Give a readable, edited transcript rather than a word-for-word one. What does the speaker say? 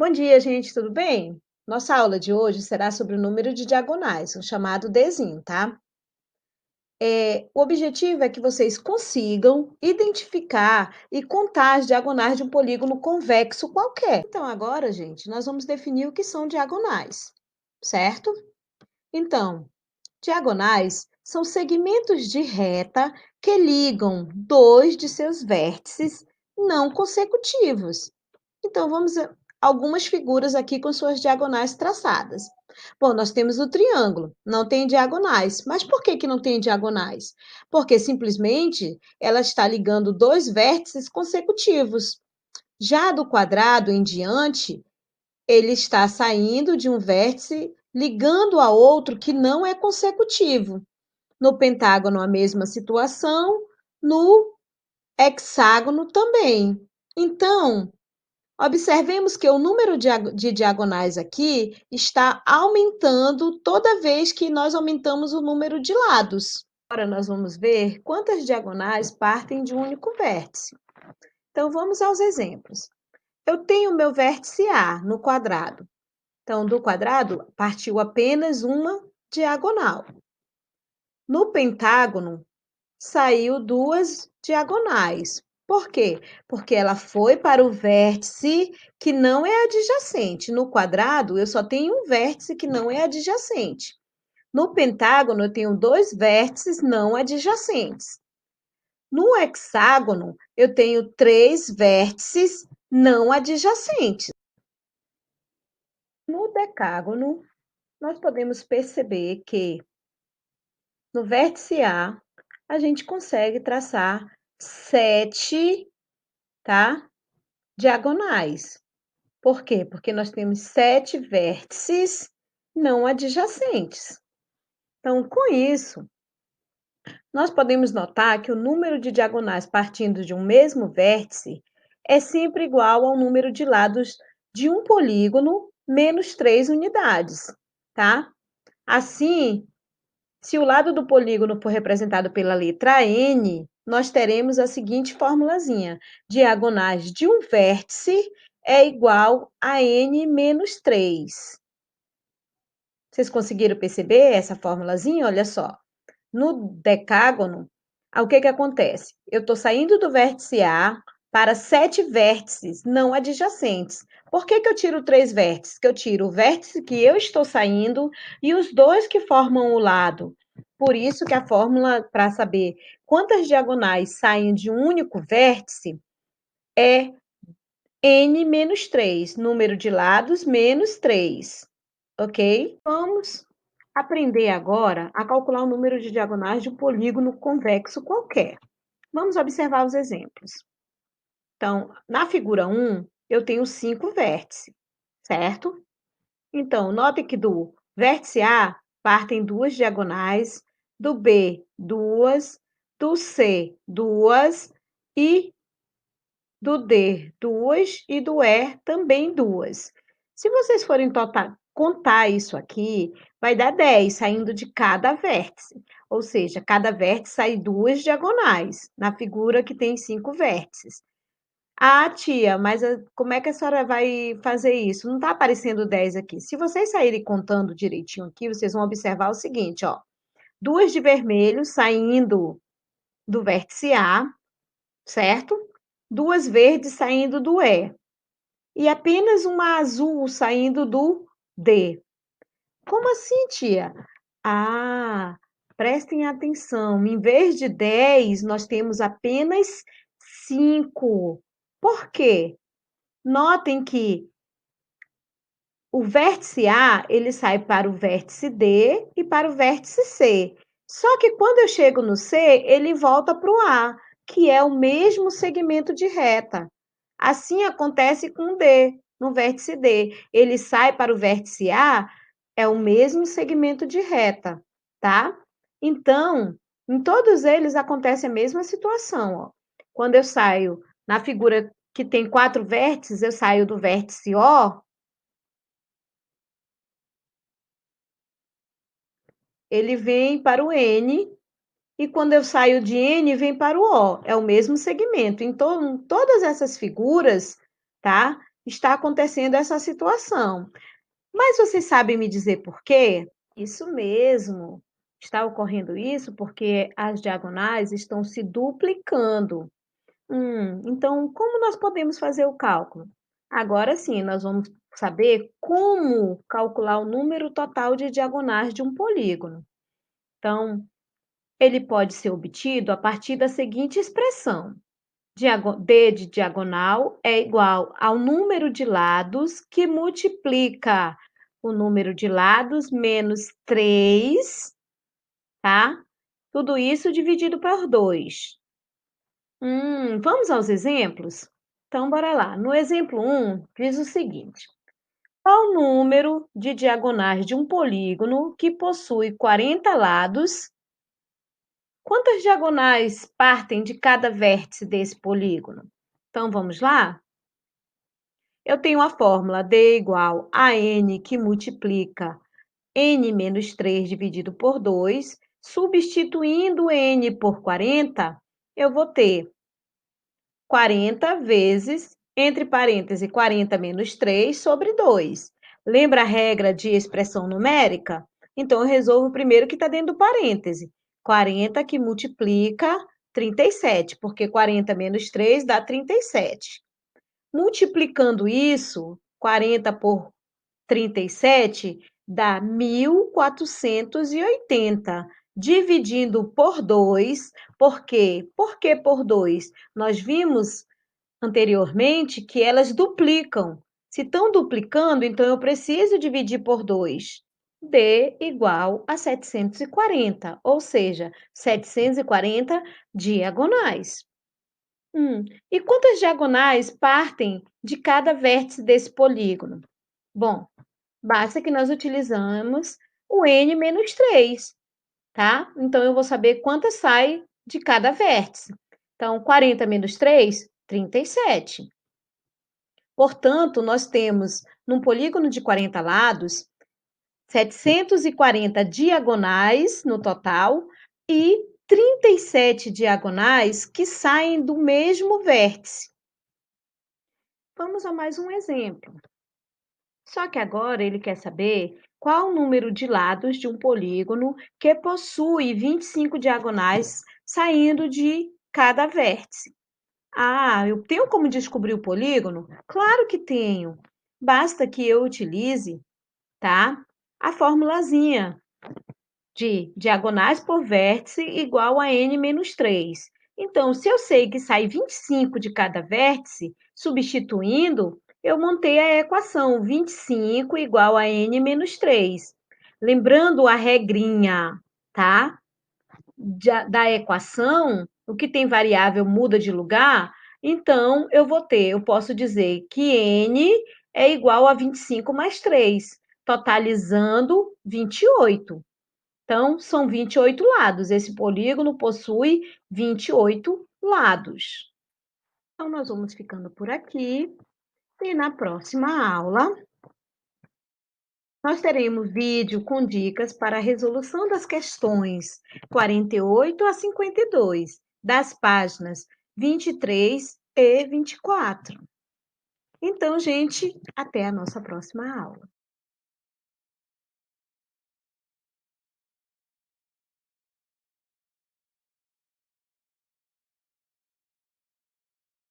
Bom dia, gente, tudo bem? Nossa aula de hoje será sobre o número de diagonais, o chamado Dzinho, tá? O objetivo é que vocês consigam identificar e contar as diagonais de um polígono convexo qualquer. Então, agora, gente, nós vamos definir o que são diagonais, certo? Então, diagonais são segmentos de reta que ligam dois de seus vértices não consecutivos. Então, vamos a algumas figuras aqui com suas diagonais traçadas. Bom, nós temos o triângulo, não tem diagonais. Mas por que que não tem diagonais? Porque simplesmente ela está ligando dois vértices consecutivos. Já do quadrado em diante, ele está saindo de um vértice ligando a outro que não é consecutivo. No pentágono, a mesma situação, no hexágono também. Então, observemos que o número de diagonais aqui está aumentando toda vez que nós aumentamos o número de lados. Agora nós vamos ver quantas diagonais partem de um único vértice. Então, vamos aos exemplos. Eu tenho meu vértice A no quadrado. Então, do quadrado, partiu apenas uma diagonal. No pentágono, saiu duas diagonais. Por quê? Porque ela foi para o vértice que não é adjacente. No quadrado, eu só tenho um vértice que não é adjacente. No pentágono, eu tenho dois vértices não adjacentes. No hexágono, eu tenho três vértices não adjacentes. No decágono, nós podemos perceber que no vértice a gente consegue traçar 7, tá? Diagonais. Por quê? Porque nós temos 7 vértices não adjacentes. Então, com isso, nós podemos notar que o número de diagonais partindo de um mesmo vértice é sempre igual ao número de lados de um polígono menos 3 unidades, tá? Assim, se o lado do polígono for representado pela letra N, nós teremos a seguinte formulazinha: diagonais de um vértice é igual a N menos 3. Vocês conseguiram perceber essa formulazinha? Olha só. No decágono, o que que acontece? Eu estou saindo do vértice A para 7 vértices não adjacentes. Por que que eu tiro 3 vértices? Que eu tiro o vértice que eu estou saindo e os dois que formam o lado. Por isso que a fórmula para saber quantas diagonais saem de um único vértice é n menos 3, número de lados menos 3, ok? Vamos aprender agora a calcular o número de diagonais de um polígono convexo qualquer. Vamos observar os exemplos. Então, na figura 1, eu tenho 5 vértices, certo? Então, note que do vértice A partem duas diagonais, do B, duas, do C, duas, e do D, duas, e do E, também duas. Se vocês forem contar isso aqui, vai dar 10 saindo de cada vértice. Ou seja, cada vértice sai duas diagonais, na figura que tem 5 vértices. Ah, tia, mas como é que a senhora vai fazer isso? Não está aparecendo 10 aqui. Se vocês saírem contando direitinho aqui, vocês vão observar o seguinte, ó. Duas de vermelho saindo do vértice A, certo? Duas verdes saindo do E. E apenas uma azul saindo do D. Como assim, tia? Ah, prestem atenção. Em vez de 10, nós temos apenas 5. Por quê? Notem que o vértice A, ele sai para o vértice D e para o vértice C. Só que quando eu chego no C, ele volta para o A, que é o mesmo segmento de reta. Assim acontece com o D, no vértice D. Ele sai para o vértice A, é o mesmo segmento de reta, tá? Então, em todos eles acontece a mesma situação, ó. Quando eu saio na figura que tem 4 vértices, eu saio do vértice O, ele vem para o N, e quando eu saio de N, vem para o O. É o mesmo segmento. Então, todas essas figuras, tá? está acontecendo essa situação. Mas vocês sabem me dizer por quê? Isso mesmo. Está ocorrendo isso porque as diagonais estão se duplicando. Então como nós podemos fazer o cálculo? Agora sim, nós vamos saber como calcular o número total de diagonais de um polígono. Então, ele pode ser obtido a partir da seguinte expressão: D de diagonal é igual ao número de lados que multiplica o número de lados menos 3, tá? Tudo isso dividido por 2. Vamos aos exemplos? Então, bora lá. No exemplo 1, diz o seguinte: qual o número de diagonais de um polígono que possui 40 lados? Quantas diagonais partem de cada vértice desse polígono? Então, vamos lá? Eu tenho a fórmula D igual a N que multiplica N menos 3 dividido por 2. Substituindo N por 40, eu vou ter 40 vezes, entre parênteses, 40 menos 3 sobre 2. Lembra a regra de expressão numérica? Então, eu resolvo primeiro o que está dentro do parêntese. 40 que multiplica 37, porque 40 menos 3 dá 37. Multiplicando isso, 40 por 37 dá 1480. Dividindo por 2, por quê? Por que por 2? Nós vimos anteriormente que elas duplicam. Se estão duplicando, então eu preciso dividir por 2. D igual a 740, ou seja, 740 diagonais. E quantas diagonais partem de cada vértice desse polígono? Bom, basta que nós utilizamos o n menos 3, tá? Então, eu vou saber quantas sai de cada vértice. Então, 40 menos 3, 37. Portanto, nós temos, num polígono de 40 lados, 740 diagonais no total e 37 diagonais que saem do mesmo vértice. Vamos a mais um exemplo. Só que agora ele quer saber qual o número de lados de um polígono que possui 25 diagonais saindo de cada vértice. Eu tenho como descobrir o polígono? Claro que tenho. Basta que eu utilize, tá? A formulazinha de diagonais por vértice igual a n menos 3. Então, se eu sei que sai 25 de cada vértice, substituindo, eu montei a equação 25 igual a n menos 3. Lembrando a regrinha, tá? Da equação, o que tem variável muda de lugar, então eu posso dizer que n é igual a 25 mais 3, totalizando 28. Então, são 28 lados. Esse polígono possui 28 lados. Então, nós vamos ficando por aqui. E na próxima aula, nós teremos vídeo com dicas para a resolução das questões 48 a 52, das páginas 23 e 24. Então, gente, até a nossa próxima aula.